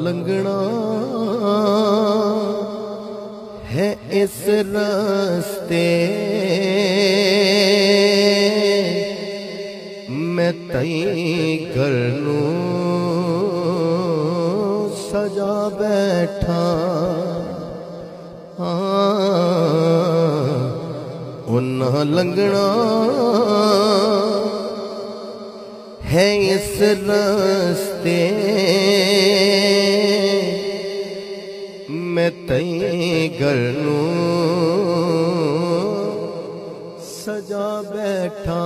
लंघना है इस रास्ते मैं तई करनू सजा बैठा उन्ना लंघना है इस रास्ते मैं तई करनू सजा बैठा।